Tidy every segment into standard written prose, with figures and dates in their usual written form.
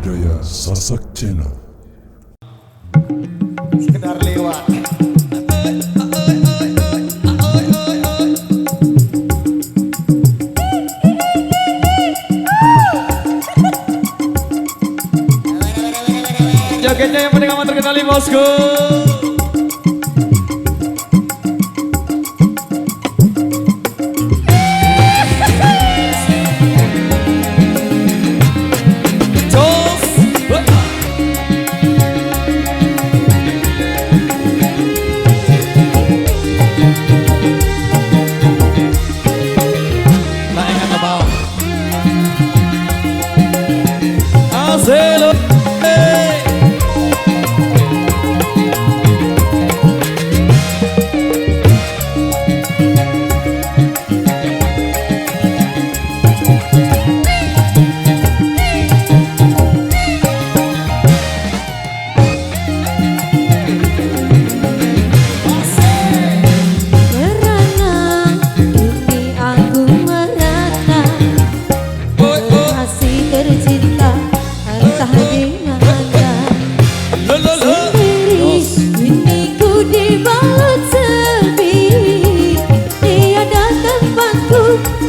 budaya Sasak Channel. Sekedar lewat. Jogetnya yang paling amat terkenal bosku.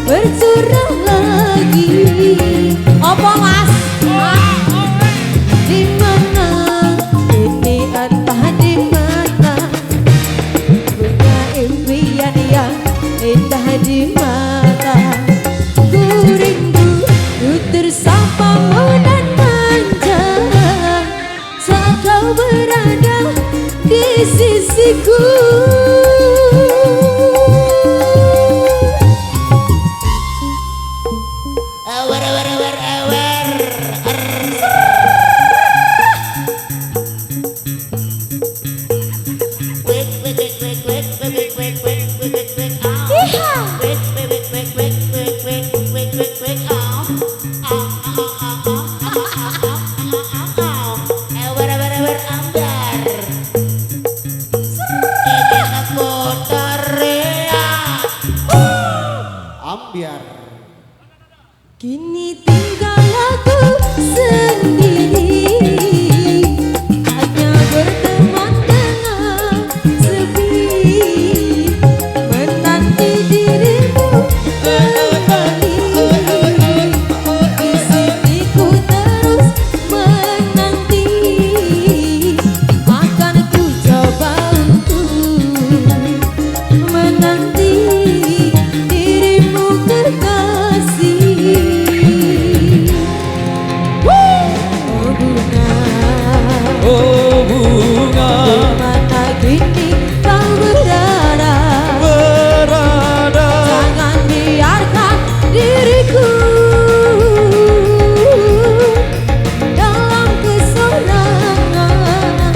Bercurah lagi, apa mas? Di mana ini entah di mana punya impian yang indah di mata. Ku rindu ku tersapamu dan manja saat kau berada di sisiku. Ambiar. Kini tinggal aku sendiri, hanya berteman dengan sepi, menanti dirimu kembali. Di sini ku terus menanti, akan ku coba untuk menanti dirimu kekasih. Oh bunga, Dimana kini kau berada, jangan biarkan diriku dalam kesorangan.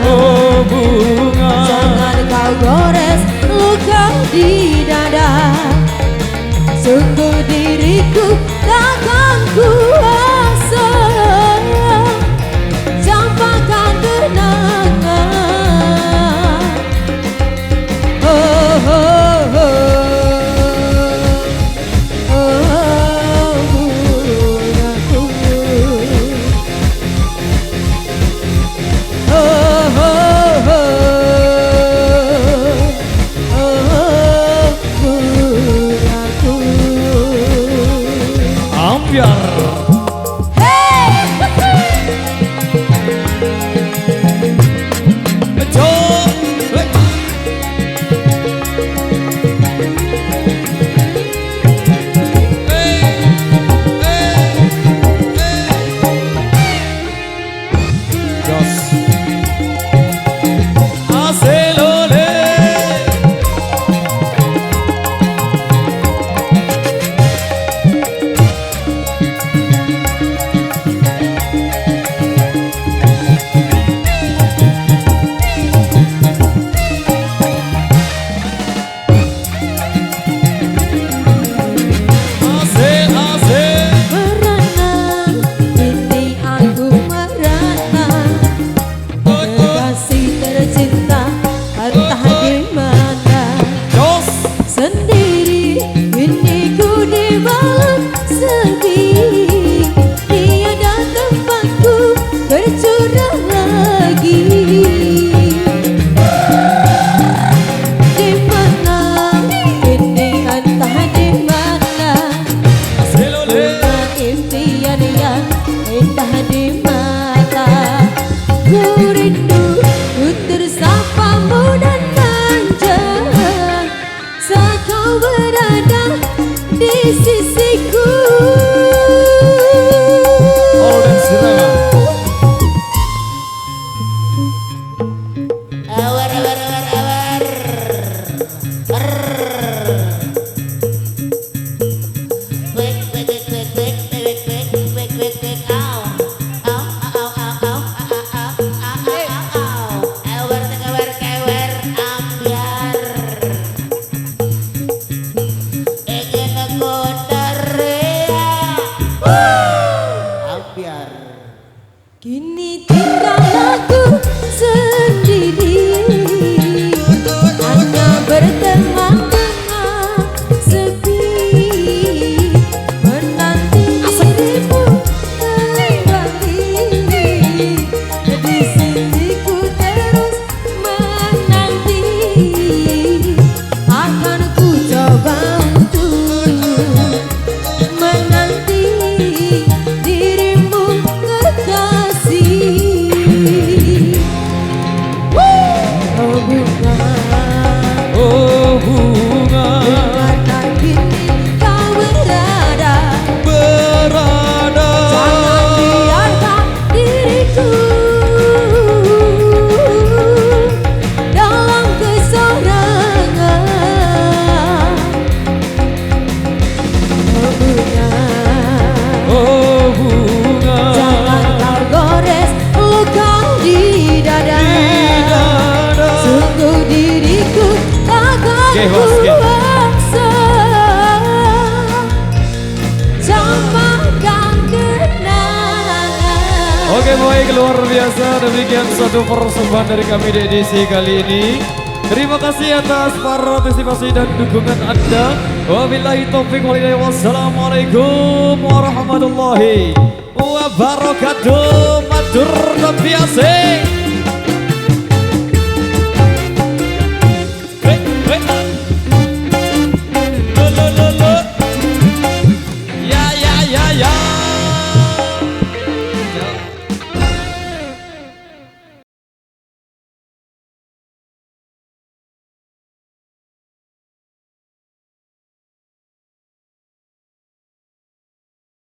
oh bunga, Jangan kau gores luka di dada. Sungguh diriku takkan kuasa campakkan kenangan. Oh, oh, oh. Oh, bungaku. Oh, oh, oh. Oh, bungaku. kau berada di sisiku. All dance drama. Awar. Ambiar. Kini tinggal aku sendiri, hanya berteman dengan sepi, menanti dirimu kembali. Di sisiku terus menanti, akan ku coba untuk menanti dirimu kekasih. Oh bunga, Oh bunga dimana kini kau berada? Jangan biarkan diriku dalam kesorangan. Oh bunga Jangan kau gores luka di dada. Sungguh diriku takkan Oke, bos, oke. kuasa campakkan kenangan. Oke baik, luar biasa. Demikian satu persembahan dari kami di edisi kali ini. Terima kasih atas partisipasi dan dukungan Anda. Wabillahi taufiq wal hidayah. Wassalamualaikum warahmatullahi wabarakatuh. Matur biasa.